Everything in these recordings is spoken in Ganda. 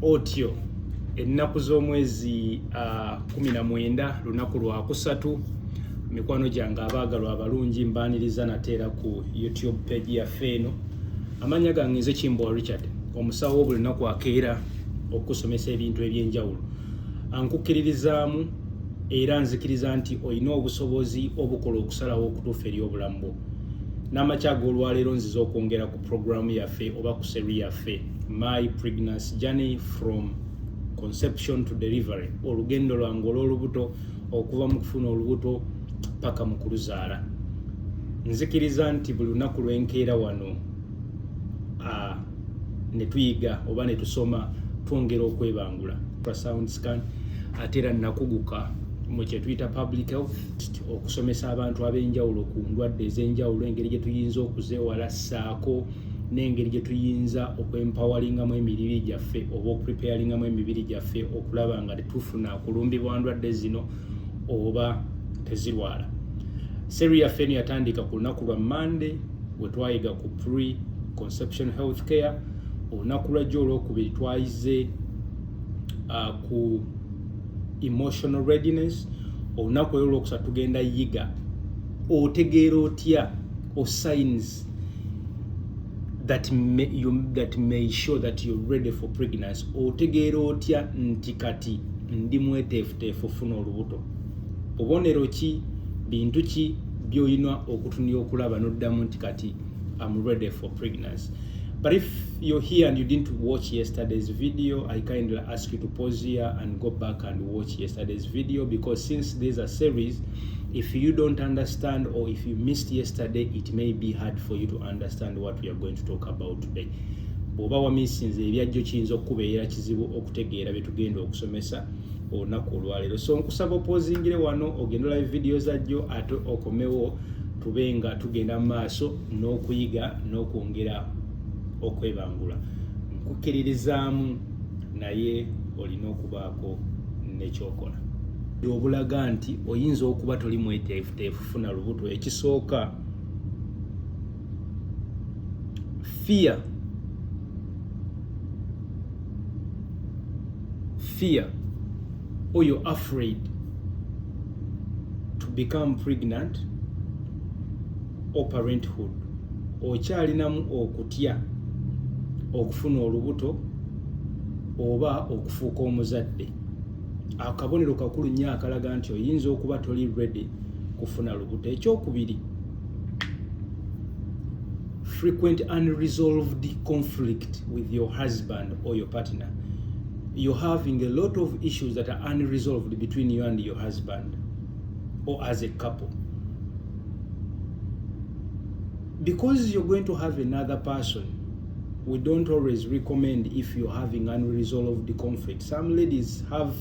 otyo ennaku z'omwezi 19 lunaku lwa kusatu. Mikwano gyange abaagalwa abalungi mbaaniriza nateera ku YouTube page yaffe eno. Amanya gange nze Kimbowa Richard, omusawo buli lunaku akeera okusomesa ebintu ebyenjawulo. Ankukkiririzaamu era nzikiriza nti olina obusobozi obukola okusalawo okutuufa eri obulamu bwo. N'amakya ag'olwaleero nziza okwongera ku programu yaffe oba ku seri yaffe My Pregnancy Journey from Conception to Delivery, olugendo lwange olw'olubuto okuva mu kufuna olubuto paka mu kuluzaala. Nzikiriza nti buli lunaku lwenkeera wano ne tuyiga oba ne tusoma twongera okwebangula sound scan ate era nakuguka mu kye tuyita public health, okusomesa abantu ab'enjawulo ku ndwadde ez'enjawulo, engeri gye tuyinza okuzeewala ssaako n'engeri gye tuyinza okwempawalingamu emibiri gyaffe oba okupreparingamu emibiri gyaffe okulaba nga tetufuna kulumbibwa ndwadde zino oba tezirwala. Seri yaffe eno yatandika ku lunaku lwa Monday we twayiga ku pre-conception health care. Olunaku lwajjo olwokubiri twayize ku emotional readiness. Olunaku olwokusatu tugenda yiga otegeera otya o signs that may show that you're ready for pregnancy. Otegeera otya nti kati ndi mweteefuteefu ofuna olubuto. Bubonero ki, bintu ki by'olina okutunira okulaba n'oddamu nti kati I'm ready for pregnancy. But if you're here and you didn't watch yesterday's video, I kindly ask you to pause here and go back and watch yesterday's video, because since there's a series, if you don't understand or if you missed yesterday, it may be hard for you to understand what we are going to talk about today. Bw'oba wamisinze ebyajjo kiyinza okubeera kizibu okutegeera bye tugenda okusomesa olunaku olwaleero. So nkusaba opozingire wano ogenda olaba videos ajjo ate okomewo tube nga tugenda mu maaso n'okuyiga n'okwongera okwebangula. Nkukkiririzaamu naye olina okubaako n'ekyokola. Obulaga nti oyinza okuba toli mweteefuteefu funa lubuto. Ekisooka, fear or you're afraid to become pregnant or parenthood. Okyalinamu okutya okufuna olubuto oba okufuuka omuzadde. Akabonero kakulu nnyo akalaga nti oyinza okuba toli ready kufuna lubuto. Ekyokubiri, frequent unresolved conflict with your husband or your partner. You're having a lot of issues that are unresolved between you and your husband or as a couple. Because you're going to have another person, we don't always recommend if you're having unresolved conflict. Some ladies have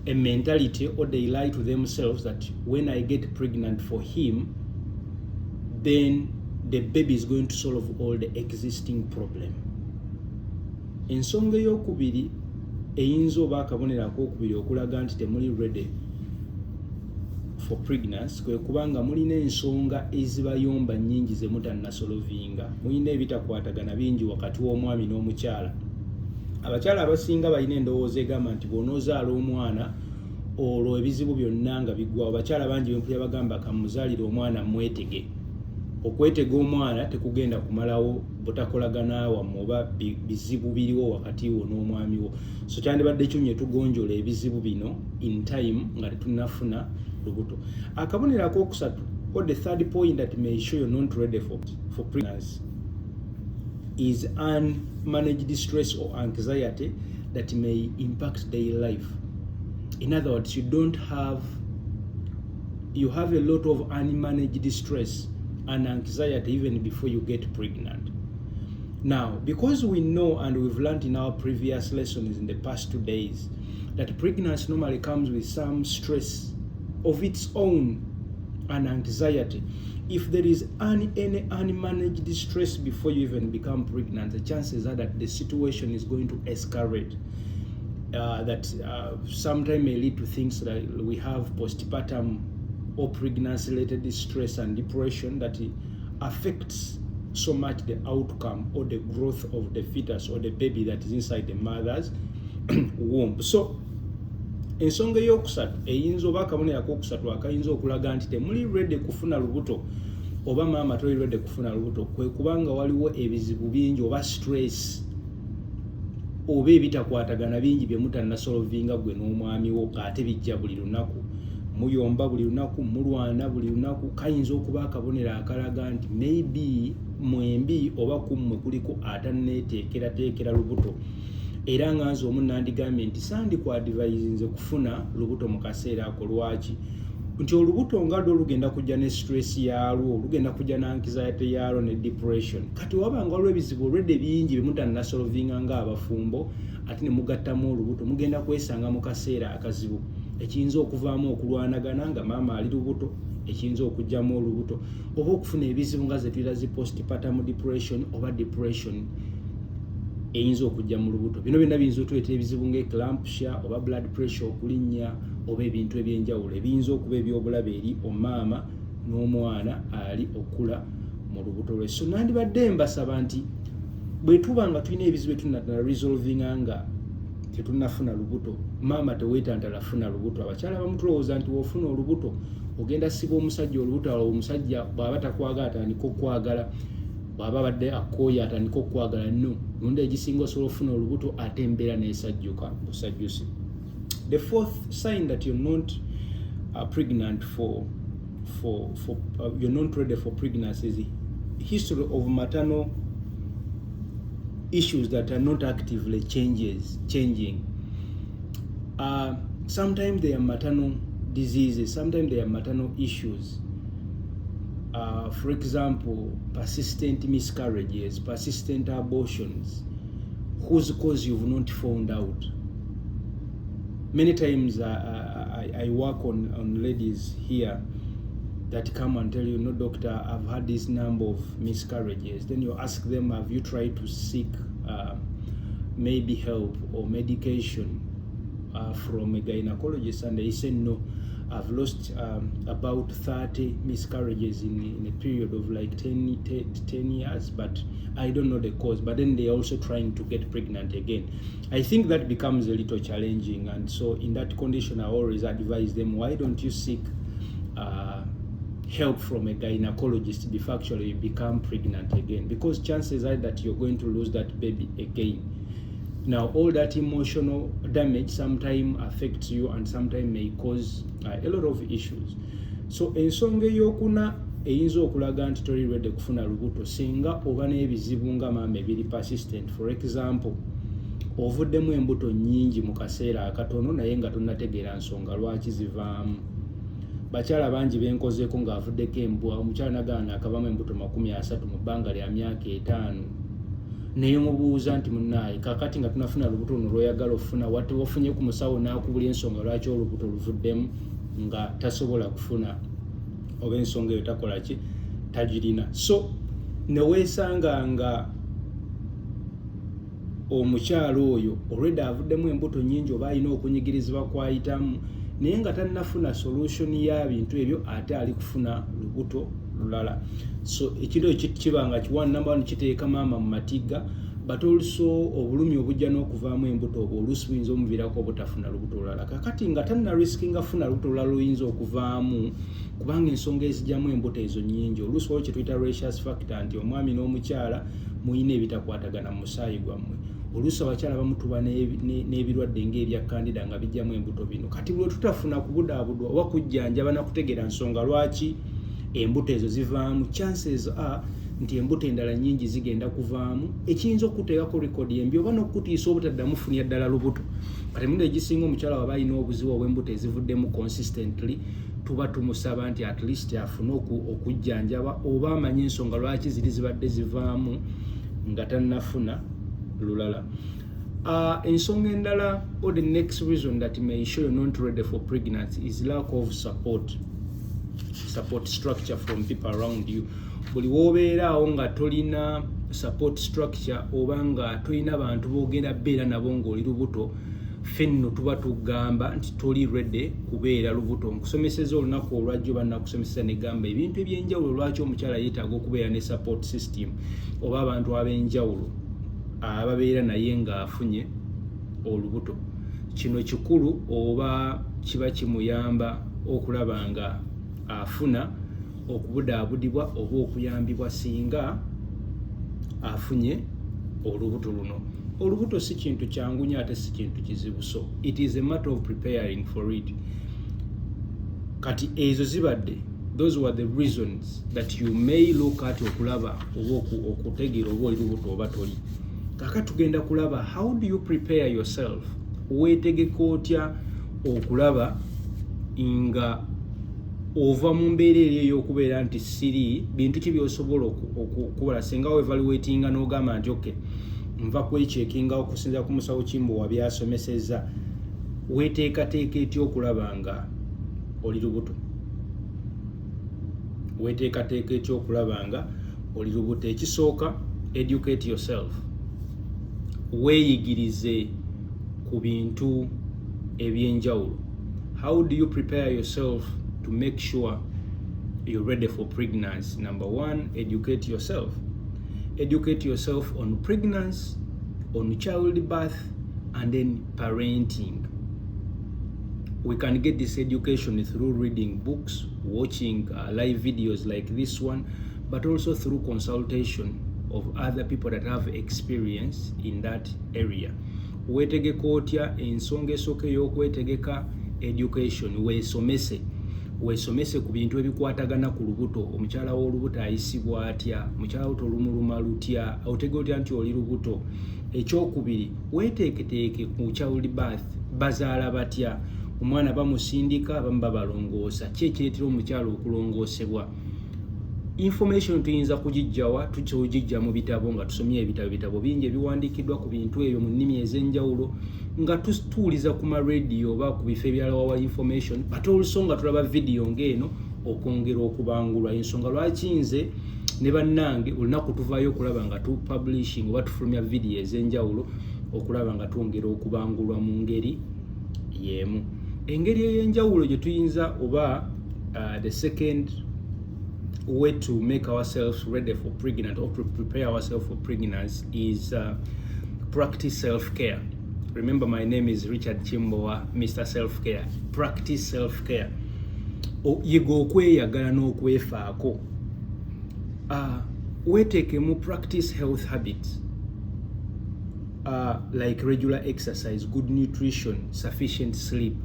a mentality, or they lie to themselves, that when I get pregnant for him, then the baby is going to solve all the existing problem. Ensonga ey'okubiri eyinza oba akabonero ak'okubiri okulaga nti temuli ready for pregnancy kwe kubanga mulina ensonga ezibayomba nnyingi ze mutannasolovinga. Mulina ebitakwatagana bingi wakati w'omwami n'omukyala. Abakyala abasinga balina endowooza egamba nti bw'onoozaala omwana olwo ebizibu byonna nga biggwawo. Abakyala bangi bempulira bagamba kamuzaalire omwana mwetege. Okwetega omwana tekugenda kumalawo butakolagana wammwe oba bizibu biriwo wakati wo n'omwami wo. So kyandibadde kyunye tugonjola ebizibu bino in time nga tetunnafuna lubuto. Akabonero akookusatu, or the third point that may show you're not ready for pregnancy, is unmanaged stress or anxiety that may impact daily life. In other words, you have a lot of unmanaged stress and anxiety even before you get pregnant. Now, because we know and we've learned in our previous lessons in the past 2 days that pregnancy normally comes with some stress of its own and anxiety, if there is any unmanaged stress before you even become pregnant, the chances are that the situation is going to escalate. That sometimes may lead to things that we have postpartum or pregnancy-related stress and depression that affects so much the outcome or the growth of the fetus or the baby that is inside the mother's womb. So ensonga eyokusatu eyinza oba akabonero akokusatu akayinza okulaga nti temuli ready kufuna lubuto oba maama toli ready kufuna lubuto kwe kubanga waliwo ebizibu bingi oba stress oba ebitakwatagana bingi bye mutannasolvinga gwe n'omwami wo ate bijja buli lunaku, muyomba buli lunaku, mulwana buli lunaku. Kayinza okuba akabonero akalaga nti maybe mwembi oba kummwe kuliko atanneeteekerateekera lubuto, era nga nze omu nandigambye nti sandikwadvisinze kufuna lubuto mu kaseera ako. Lwaki? Nti olubuto nga lwo lugenda kujja ne stress yalwo, lugenda kujja na anxiety yalwo ne depression. Kati wabanga waliwo ebizibu olwedde bingi bye mutannasolvinga ng'abafumbo ate ne mugattamu olubuto, mugenda kwesanga mu kaseera akazibu ekiyinza okuvaamu okulwanagana nga maama ali lubuto, ekiyinza okujjamu olubuto, oba okufuna ebizibu nga ze tuyita zi postpartum depression oba depression eyinza okujja mu lubuto. Bino byonna biyinza okutuleetera ebizibu ng'eclampsia oba blood pressure okulinnya oba ebintu ebyenjawulo ebiyinza okuba ebyobulabe eri omaama n'omwana ali okula mu lubuto lwe. So nandibadde mbasaba nti bwe tuba nga tulina ebizibu etunatala resolvinga nga tetunnafuna lubuto, maama teweetantala funa lubuto. Abakyala bamutulowooza nti wofuna olubuto ogenda siba omusajja olubuto alwo, omusajja bw'aba takwagala atandika okwagala, bw'aba badde akooya atandika okwagala. No, lundi egisinga osobola ofuna olubuto ate embeera n'esajjuka busajjusi. The fourth sign that you're not pregnant you're not ready for pregnancy is the history of maternal issues that are not actively changing. Sometimes they are maternal diseases, sometimes they are maternal issues. For example, persistent miscarriages, persistent abortions, whose cause you've not found out. Many times I work on ladies here that come and tell you, no doctor, I've had this number of miscarriages. Then you ask them, have you tried to seek maybe help or medication from a gynecologist? And they say, no, I've lost about 30 miscarriages in a period of like 10 years, but I don't know the cause. But then they're also trying to get pregnant again. I think that becomes a little challenging. And so in that condition, I always advise them, why don't you seek help from a gynecologist before actually you become pregnant again? Because chances are that you're going to lose that baby again. Now, all that emotional damage sometimes affects you and sometimes may cause a lot of issues. So ensonga eyokuna eyinza okulaga nti toli ready kufuna lubuto singa oba n'ebizibu nga maama ebiri persistent. For example, ovuddemu embuto nnyingi mu kaseera akatono naye nga tonnategeera nsonga lwaki zivaamu. Bakyala bangi benkozeeko ng'avuddeko embwa, omukyala nagaana akavamu embuto 30 mu bbanga lya myaka 5. Naye mubuuza nti munnaaye kakati nga tunafuna lubuto luno lw'oyagala ofuna, wati wafunye ku musawo n'akubula ensonga lwaki olubuto luvuddemu nga tasobola kufuna oba ensonga eyo takola ki tagirina. So neweesanga nga omukyalo oyo already avuddemu embuto nnyingi oba alina okunyigirizibwa kwayitamu naye nga tannafuna solution ya bintu ebyo ate ali kufuna lubuto lulala. So ekiro kiba nga number one kiteeka maama mu matiga, but also obulumi obujja n'okuvaamu embuto obwo oluusi buyinza omuviirako obutafuna lubuto lulala. Kakati nga tanna riskinga funa lubuto lulala luyinza okuvaamu kubanga ensonga ezijjamu embuto ezo nnyingi. Oluusi waliwo kye tuyita rhesus factor nti omwami n'omukyala muyina ebitakwatagana mu musaayi gwammwe. Oluusi abakyala bamutuba n'ebirwadde ng'ebya kandida nga bijjamu embuto bino. Kati bwe tutafuna kubudaabudwa oba kujjanjaba na kutegeera nsonga lwaki embuto ezo zivaamu, chances are nti embuto endala nnyingi zigenda kuvaamu ekiyinza okuteekako rekodi embi oba n'okutiisa obutaddamu funira ddala lubuto. Kati emirundi egisinga omukyala waba alina obuzibu obw'embuto ezivuddemu consistently, tuba tumusaba nti at least afune okujjanjaba oba amanye ensonga lwaki zibadde zivaamu nga tannafuna lulala. Ensonga endala, or the next reason that may show you're not ready for pregnancy is lack of support structure from people around you. Buli wobeeraawo nga tolina support structure oba nga tolina bantu boogenda beera nabo ng'oli lubuto, fenno tuba tugamba nti toli ready kubeera lubuto. Nkusomeseza olunaku olwajjo bannakusomeseza ne gamba ebintu ebyenjawulo lwaki omukyala yeetaaga okubeera ne support system oba abantu ab'enjawulo ababeera naye ng'afunye olubuto. Kino kikulu oba kiba kimuyamba okulaba nga afuna okubudaabudibwa oba okuyambibwa singa afunye olubuto luno. Olubuto si kintu kyangu nnyo ate si kintu kizibu, so it is a matter of preparing for it. Kati ezo zibadde, those were the reasons that you may look at okulaba oba okutegeera oba oli lubuto oba toli. Kaka tugenda kulaba how do you prepare yourself, weetegeka otya okulaba nga ova mu mbeera eri ey'okubeera nti siri bintu ki by'osobola okukola singa weevaluatinga n'ogamba nti okay, nva kwekyekinga okusinza ku musawo Kimbowa byasomeseza. Weeteekateeka etya okulaba nga oli lubuto? Weeteekateeka etya okulaba nga oli lubuto? Ekisooka, educate yourself. Weeyigirize ku bintu ebyenjawulo. How do you prepare yourself to make sure you're ready for pregnancy? Number one, educate yourself. Educate yourself on pregnancy, on childbirth, and then parenting. We can get this education through reading books, watching live videos like this one, but also through consultation of other people that have experience in that area. Weetegeka otya? Ensonga esooka ey'okwetegeka education, weesomese ku bintu ebikwatagana ku lubuto. Omukyala w'olubuto ayisibwa atya? Mukyala w'olubuto lumuluma lutya? Otegeka otya nti oli lubuto? Ekyokubiri, weeteeketeeke ku childbirth. Bazaala batya? Omwana bamusindika, abamu babalongoosa. Ki ekireetera omukyala okulongoosebwa? Information tuyinza kugijjawa, tukigijja mu bitabo nga tusomye ebitabo bingi ebiwandiikiddwa ku bintu ebyo mu nnimi ez'enjawulo, nga tutuuliza ku radio oba ku bifo ebirala wa information, ate oluso nga tulaba video ng'eno okwongera okubangulwa. Ensonga lwaki nze ne bannange olunaku tuvaayo okulaba nga tupublishing oba tufulumya video ez'enjawulo okulaba nga twongera okubangulwa mu ngeri y'emu. Engeri ey'enjawulo gye tuyinza oba the second way to make ourselves ready for pregnancy or prepare ourselves for pregnancy is practice self-care. Remember, my name is Richard Kimbowa, Mr. Selfcare. Practice self-care. Yiga okweyagala n'okwefaako. Weeteekemu practice health habits like regular exercise, good nutrition, sufficient sleep.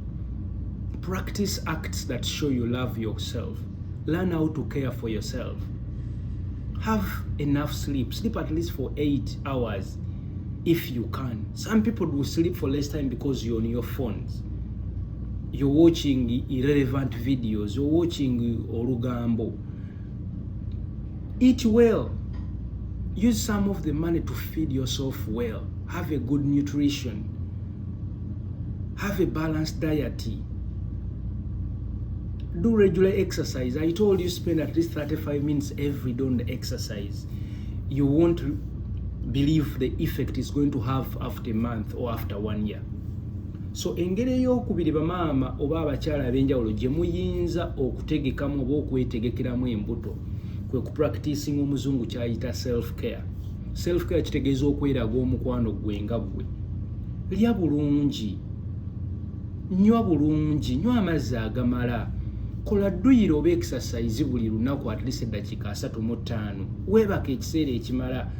Practice acts that show you love yourself. Learn how to care for yourself. Have enough sleep. Sleep at least for 8 hours if you can. Some people will sleep for less time because you're on your phones. You're watching irrelevant videos. You're watching Olugambo. Eat well. Use some of the money to feed yourself well. Have a good nutrition. Have a balanced diet. Do regular exercise. I told you spend at least 35 minutes every day on the exercise. You won't believe the effect it's going to have after a month or after 1 year. So engeri ey'okubiri bamaama oba abakyala ab'enjawulo gye muyinza okutegekamu oba okwetegekeramu embuto kwe ku practicing omuzungu kyayita self-care. Self-care kitegeeza okweraga omukwano gwe nga ggwe. Lya bulungi, nywa bulungi, nywa amazzi agamala. Kola dduyiro oba exercise buli lunaku at least eddakiika 35. Weebaka ekiseera ekimala.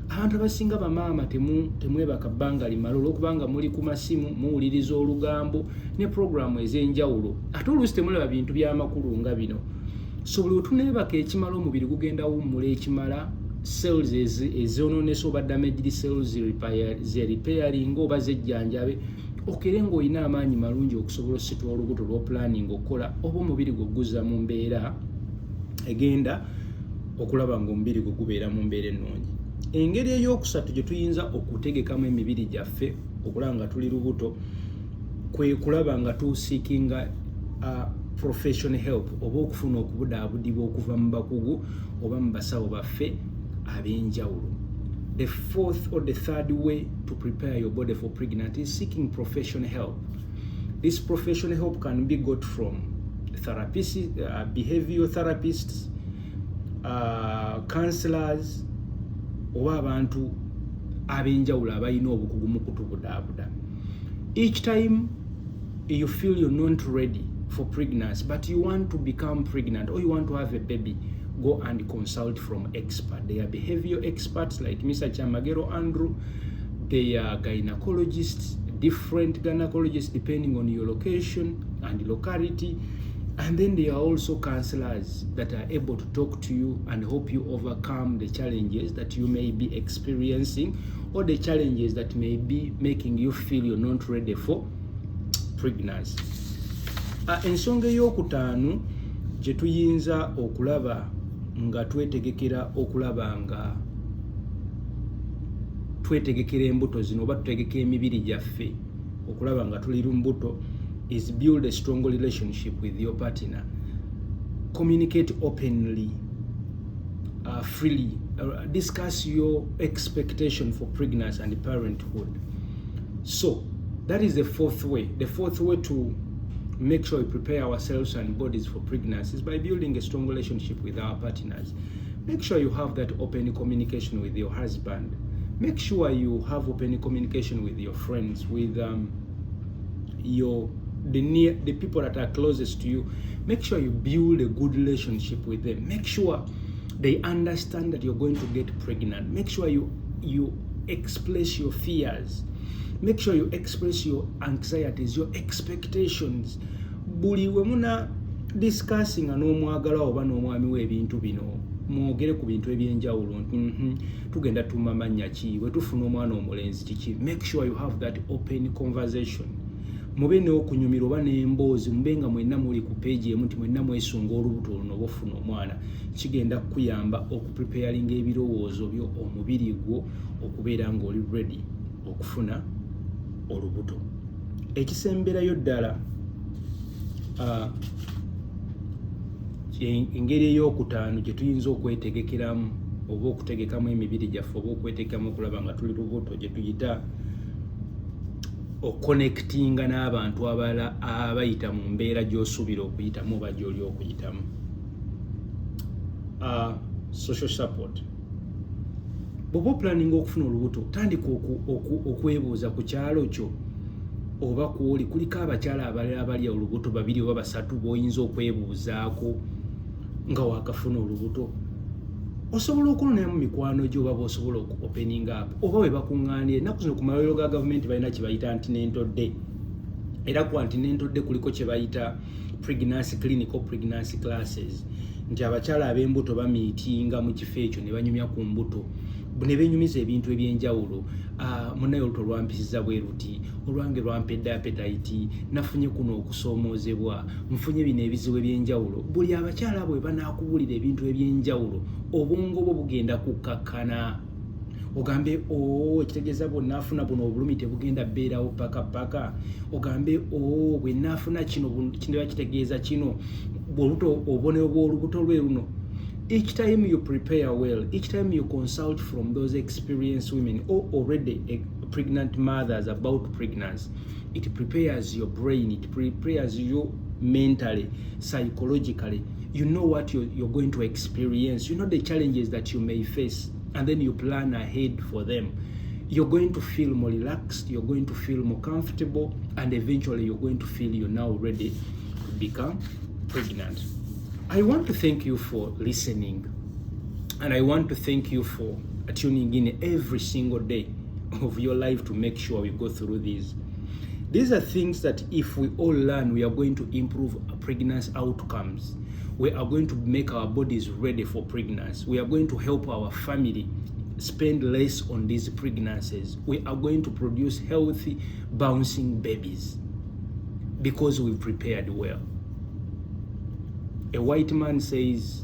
Abantu abasinga bamaama temwebaka bbanga limala olw'okubanga muli ku masimu muwuliriza olugambo ne programu ez'enjawulo. Ate oluusi temulaba bintu by'amakulu nga bino. So buli otuneebaka ekimala omubiri gugenda wummula ekimala, cells ezoonoonese oba damaged cells ze repairing oba zejjanjabe, okere ng'olina amaanyi malungi okusobola ositula olubuto lwo planning okukola oba omubiri gwe guzza mu mbeera egenda okulaba ng'omubiri gwe gubeera mu mbeera ennungi. Engeri ey'okusatu gye tuyinza okutegekamu emibiri gyaffe okulaba nga tuli lubuto kwe kulaba nga tusiikinga professional help oba okufuna okubudaabudibwa okuva mu bakugu oba mu basawo baffe ab'enjawulo. The fourth or the third way to prepare your body for pregnancy is seeking professional help. This professional help can be got from therapists, behavioral therapists, counselors, oba abantu abenjawulo abalina obukugu mu kutubudaabuda. Each time you feel you're not ready for pregnancy, but you want to become pregnant or you want to have a baby, go and consult from experts. They are behavioral experts like Mr. Chamagero Andrew. They are gynecologists, different gynecologists depending on your location and locality. And then there are also counselors that are able to talk to you and help you overcome the challenges that you may be experiencing or the challenges that may be making you feel you're not ready for pregnancy. Ensonga ey'okutaano gye tuyinza okulaba nga twetegekera okulaba nga twetegekera embuto zino oba tutegeka emibiri gyaffe okulaba nga tuli lumbuto is build a strong relationship with your partner. Communicate openly, freely, discuss your expectation for pregnancy and parenthood. So that is the fourth way. The fourth way to make sure we prepare ourselves and bodies for pregnancy is by building a strong relationship with our partners. Make sure you have that open communication with your husband. Make sure you have open communication with your friends, with the people that are closest to you. Make sure you build a good relationship with them. Make sure they understand that you're going to get pregnant. Make sure you express your fears. Make sure you express your anxieties, your expectations. Buli we muna discussing n'omwagala oba n'omwami we ebintu bino mwogere ku bintu ebyenjawulo tugenda tuma mannya ki bwe tufuna omwana omulenzi kiki. Make sure you have that open conversation. Mube n'okunyumira oba n'emboozi mube nga mwenna muli ku peegi emu nti mwenna mwesunga olubuto luno oba ofuna omwana. Kigenda kukuyamba okupreparinga ebirowoozo byo omubiri gwo okubeera ng'oli ready okufuna olubuto. Ekisemberayo ddala engeri ey'okutaano gye tuyinza okwetegekeramu oba okutegekamu emibiri gyaffe oba okwetegekamu okulaba nga tuli lubuto gye tuyita okonektinga n'abantu abalala abayita mu mbeera gy'osuubira okuyitamu oba gy'oli okuyitamu. Social support. Bw'oba planning okufuna olubuto tandika okwebuuza ku kyalo kyo oba kwoli kuliko abakyala abalala abalya olubuto babiri oba basatu b'oyinza okwebuuzaako nga wakafuna olubuto. Osobola okunonamu mikwano gyo oba b'osobola opening up oba we bakuŋŋaanira. Ennaku zino ku malwaliro ga gavumenti balina kye bayita antenatal day, era ku antenatal day kuliko kye bayita pregnancy clinic or pregnancy classes, nti abakyala ab'embuto bamiitinga mu kifo ekyo ne banyumya ku mbuto ne benyumiza ebintu ebyenjawulo. Munnaye oluto lwampisiza bwe ruti, olwange lwampedde appetite, nafunye kuno okusoomoozebwa, nfunye bino ebizibu ebyenjawulo. Buli abakyala bwe banaakubulira ebintu ebyenjawulo obwongo bwo bugenda kukkakkana. Ogambe ekitegeeza bw'onaafuna buno obulumi tebugenda bbeerawo paka. Ogambe bwe naafuna kino bakitegeeza kino bw'oluto obubonero bw'olubuto lwe luno. Each time you prepare well, each time you consult from those experienced women or already pregnant mothers about pregnancy, it prepares your brain, it prepares you mentally, psychologically. You know what you're going to experience, you know the challenges that you may face, and then you plan ahead for them. You're going to feel more relaxed, you're going to feel more comfortable, and eventually you're going to feel you're now ready to become pregnant. I want to thank you for listening, and I want to thank you for tuning in every single day of your life to make sure we go through these. These are things that if we all learn, we are going to improve pregnancy outcomes. We are going to make our bodies ready for pregnancy. We are going to help our family spend less on these pregnancies. We are going to produce healthy, bouncing babies because we've prepared well. A white man says,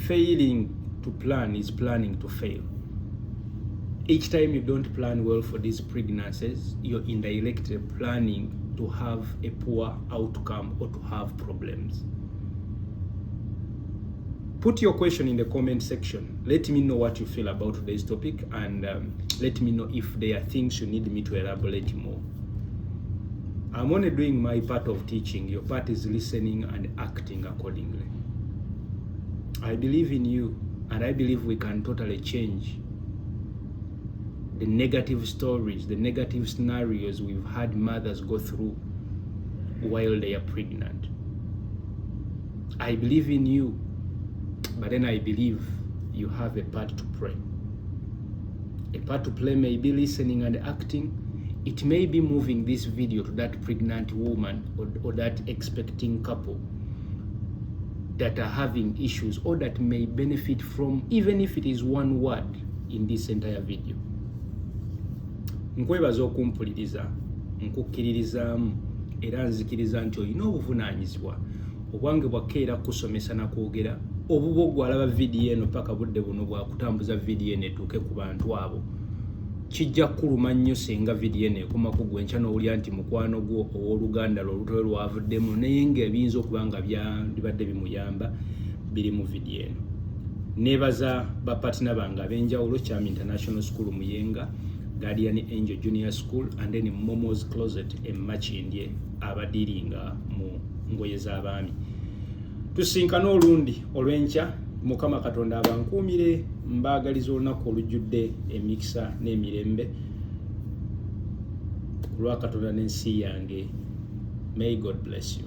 failing to plan is planning to fail. Each time you don't plan well for these pregnancies, you're indirectly planning to have a poor outcome or to have problems. Put your question in the comment section. Let me know what you feel about today's topic, and let me know if there are things you need me to elaborate more. I'm only doing my part of teaching. Your part is listening and acting accordingly. I believe in you, and I believe we can totally change the negative stories, the negative scenarios we've had mothers go through while they are pregnant. I believe in you, but then I believe you have a part to play. A part to play may be listening and acting. It may be moving this video to that pregnant woman or that expecting couple that are having issues, or that may benefit from, even if it is one word in this entire video. Nkwebaza okumpuliriza, nkukkiririzaamu era nzikiriza nti olina obuvunaanyizibwa obwange bwakkeera kusomesa na kwogera obuba ogwalaba vidiyo eno paka budde buno bwakutambuza vidiyo eno etuuke ku bantu abo. Kijja kuluma nnyo singa vidiyo eno ekoma ku gwe nkya n'owulira nti mukwano gwo ow'oluganda lw'olutalo lwavuddemu naye ng'ebiyinza okuba nga byandibadde bimuyamba biri mu vidiyo eno. Neebaza bapatina bange ab'enjawulo, Cham International School Muyenga, Guardian Angel Junior School, and then Momo's Closet e Machindye abadiringa mu ngoye z'abaami. Tusinkana olundi olw'enkya. Mukama Katonda abankuumire, mbaagaliza olunaku olujjudde emikisa n'emirembe ku lwa Katonda n'ensi yange. May God bless you.